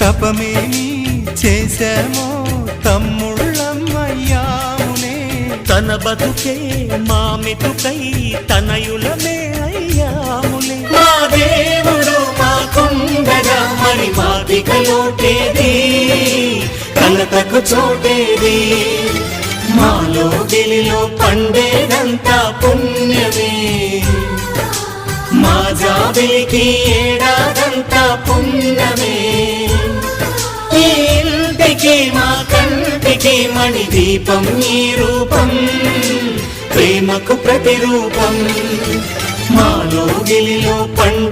తపమేమి చేశామో తమ్ముళ్ళమయ్యామునే. తన బతుకే మా మెతుకై తనయులమే అయ్యాములే. మా దేవుడు మాకుండగా మరి మాదిక లోటేది, కలతకు చోటేది. మాలో గిలిలో పండేదంతా పుణ్యమే, మా జాబిలికి ఏడాదంతా పుణ్యమే. ఈ ఇంటికి మా కంటికి మణి దీపం ఈ రూపం, ప్రేమకు ప్రతిరూపం. మాలో గిలిలో పండే